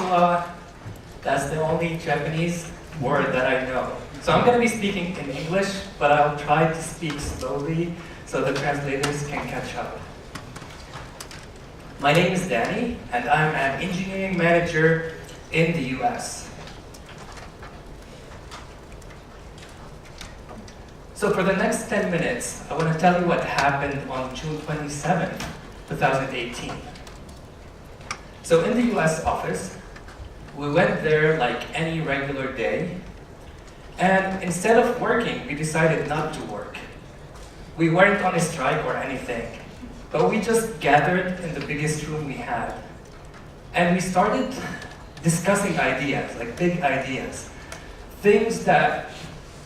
Konnichiwa. That's the only Japanese word that I know. So I'm going to be speaking in English, but I'll try to speak slowly so the translators can catch up. My name is Dani, and I'm an engineering manager in the US. So for the next 10 minutes, I want to tell you what happened on June 27, 2018. So in the US office, we went there like any regular day, and instead of working, we decided not to work. We weren't on a strike or anything, but we just gathered in the biggest room we had. And we started discussing ideas, like big ideas, things that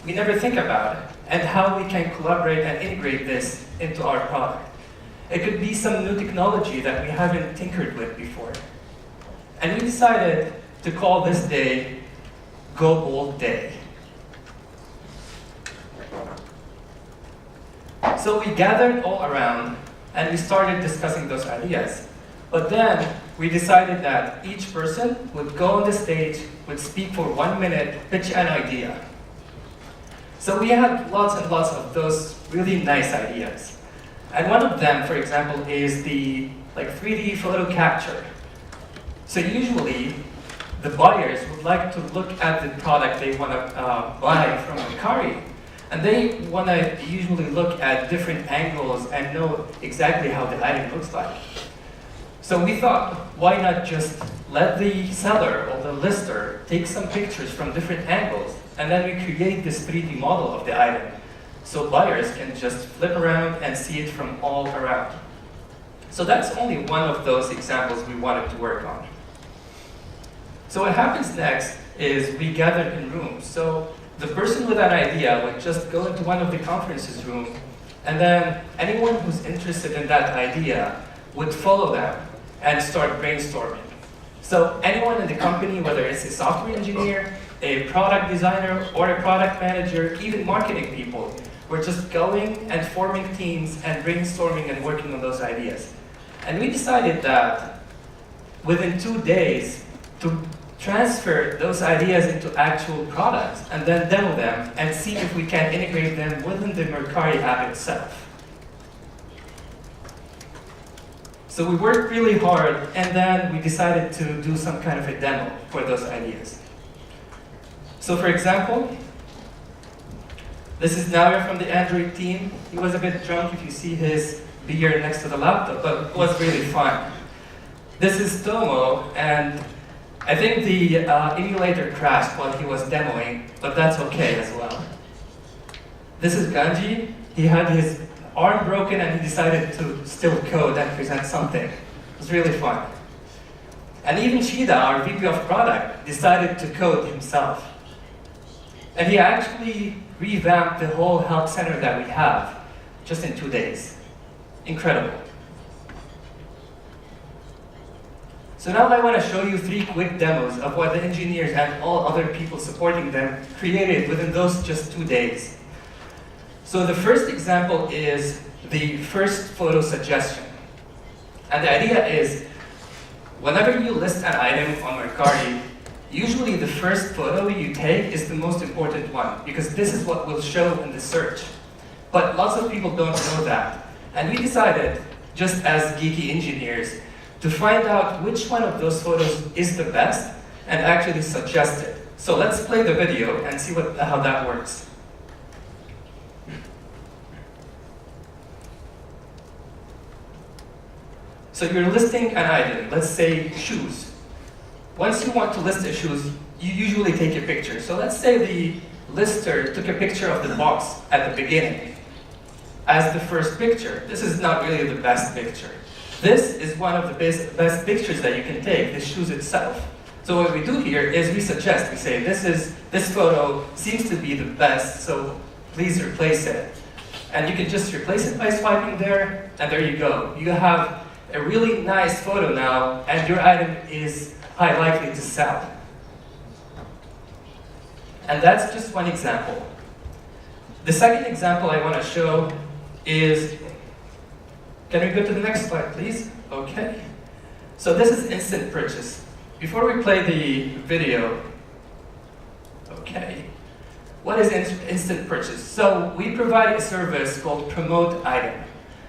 we never think about, and how we can collaborate and integrate this into our product. It could be some new technology that we haven't tinkered with before. And we decided to call this day Go Bold Day. So we gathered all around and we started discussing those ideas. But then we decided that each person would go on the stage, would speak for 1 minute, pitch an idea. So we had lots and lots of those really nice ideas. And one of them, for example, is the 3D photo capture. So usually, the buyers would like to look at the product they want to buy from Mercari. And they want to usually look at different angles and know exactly how the item looks like. So we thought, why not just let the seller or the lister take some pictures from different angles, and then we create this 3D model of the item, so buyers can just flip around and see it from all around. So that's only one of those examples we wanted to work on. So what happens next is we gathered in rooms. So the person with an idea would just go into one of the conferences room, and then anyone who's interested in that idea would follow them and start brainstorming. So anyone in the company, whether it's a software engineer, a product designer, or a product manager, even marketing people, were just going and forming teams and brainstorming and working on those ideas. And we decided that within 2 days to transfer those ideas into actual products and then demo them and see if we can integrate them within the Mercari app itself. So we worked really hard, and then we decided to do some kind of a demo for those ideas. So for example, this is Nair from the Android team. He was a bit drunk if you see his beer next to the laptop, but it was really fun. This is Tomo, and I think the emulator crashed while he was demoing, but that's okay as well. This is Ganji. He had his arm broken and he decided to still code and present something. It was really fun. And even Shida, our VP of product, decided to code himself. And he actually revamped the whole help center that we have just in 2 days. Incredible. So now I want to show you 3 quick demos of what the engineers and all other people supporting them created within those just 2 days. So the first example is the first photo suggestion. And the idea is, whenever you list an item on Mercari, usually the first photo you take is the most important one, because this is what will show in the search. But lots of people don't know that. And we decided, just as geeky engineers, to find out which one of those photos is the best and actually suggest it. So let's play the video and see how that works. So you're listing an item, let's say shoes. Once you want to list the shoes, you usually take a picture. So let's say the lister took a picture of the box at the beginning as the first picture. This is not really the best picture. This is one of the best pictures that you can take, the shoes itself. So what we do here is we suggest, we say, this photo seems to be the best, so please replace it. And you can just replace it by swiping there, and there you go. You have a really nice photo now, and your item is high likely to sell. And that's just one example. The second example I want to show is, can we go to the next slide, please? Okay. So this is instant purchase. before we play the video, okay, what is instant purchase? So we provide a service called Promote Item.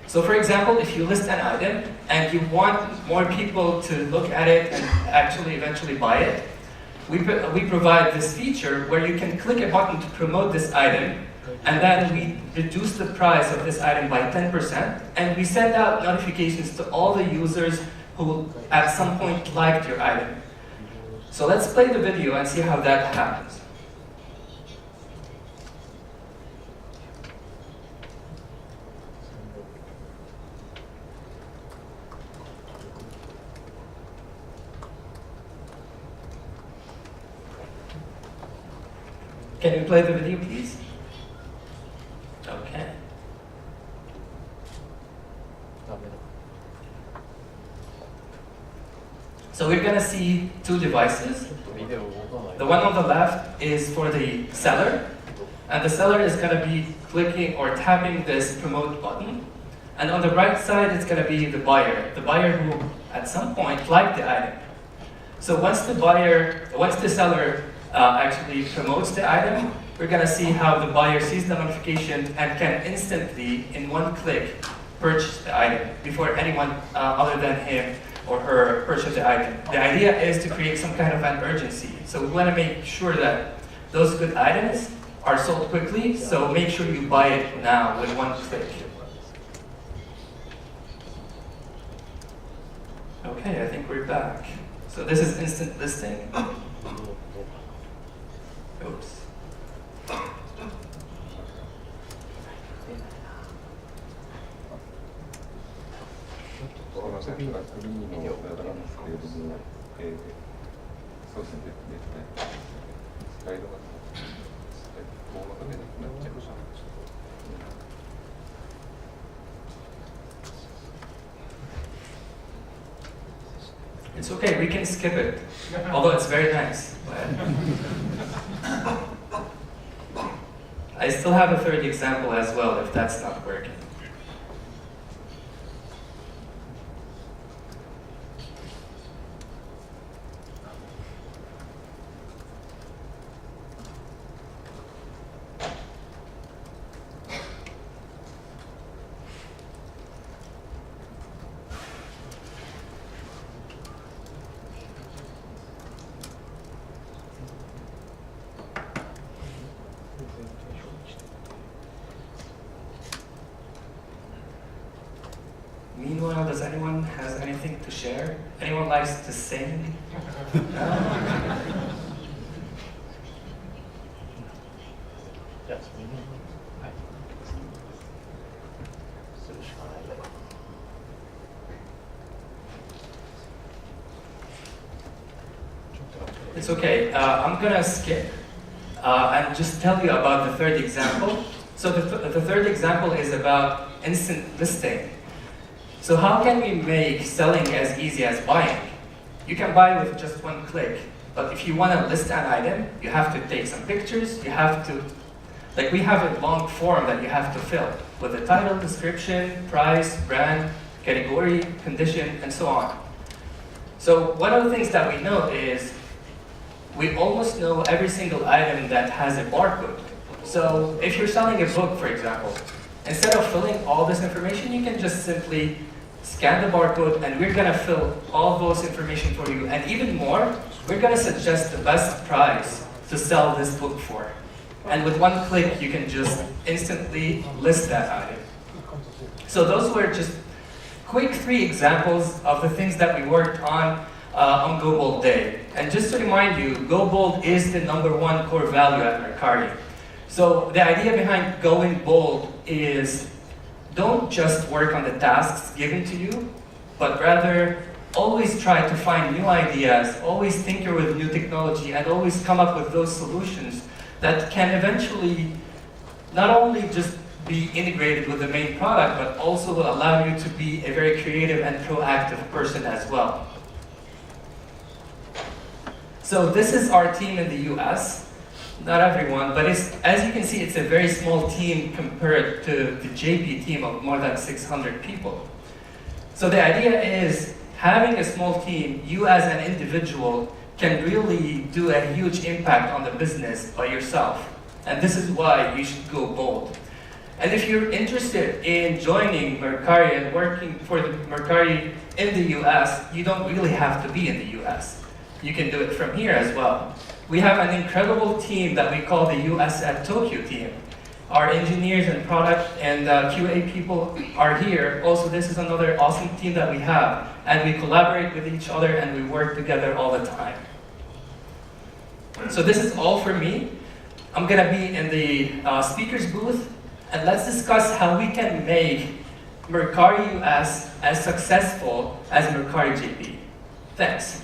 So for example, if you list an item and you want more people to look at it and actually eventually buy it, we provide this feature where you can click a button to promote this item, and then we reduce the price of this item by 10%, and we send out notifications to all the users who at some point liked your item. So let's play the video and see how that happens. Can you play the video, please? Okay. So we're going to see two devices. The one on the left is for the seller, and the seller is going to be clicking or tapping this promote button. And on the right side, it's going to be the buyer who at some point liked the item. So once the seller actually promotes the item, we're going to see how the buyer sees the notification and can instantly, in one click, purchase the item before anyone other than him or her purchase the item. The idea is to create some kind of an urgency. So we want to make sure that those good items are sold quickly, so make sure you buy it now with one click. Okay, I think we're back. So this is instant listing. Oops. It's okay, we can skip it, although it's very nice. I still have a third example as well, if that's not working. Meanwhile, does anyone has anything to share? Anyone likes to sing? No? It's okay. I'm gonna skip and just tell you about the third example. So the third example is about instant listing. So how can we make selling as easy as buying? You can buy with just one click, but if you want to list an item, you have to take some pictures, you have to, we have a long form that you have to fill with a title, description, price, brand, category, condition, and so on. So one of the things that we know is we almost know every single item that has a barcode. So if you're selling a book, for example, instead of filling all this information, you can just simply scan the barcode, and we're going to fill all those information for you. And even more, we're going to suggest the best price to sell this book for. And with one click, you can just instantly list that item. So those were just quick 3 examples of the things that we worked on Go Bold Day. And just to remind you, Go Bold is the #1 core value at Mercari. So the idea behind going bold is don't just work on the tasks given to you, but rather always try to find new ideas, always tinker with new technology, and always come up with those solutions that can eventually not only just be integrated with the main product, but also will allow you to be a very creative and proactive person as well. So this is our team in the US. Not everyone, but as you can see, it's a very small team compared to the JP team of more than 600 people. So the idea is having a small team, you as an individual can really do a huge impact on the business by yourself. And this is why you should go bold. And if you're interested in joining Mercari and working for the Mercari in the US, you don't really have to be in the US. You can do it from here as well. We have an incredible team that we call the US at Tokyo team. Our engineers and product and QA people are here. Also, this is another awesome team that we have. And we collaborate with each other and we work together all the time. So this is all for me. I'm gonna be in the speaker's booth, and let's discuss how we can make Mercari US as successful as Mercari JP. Thanks.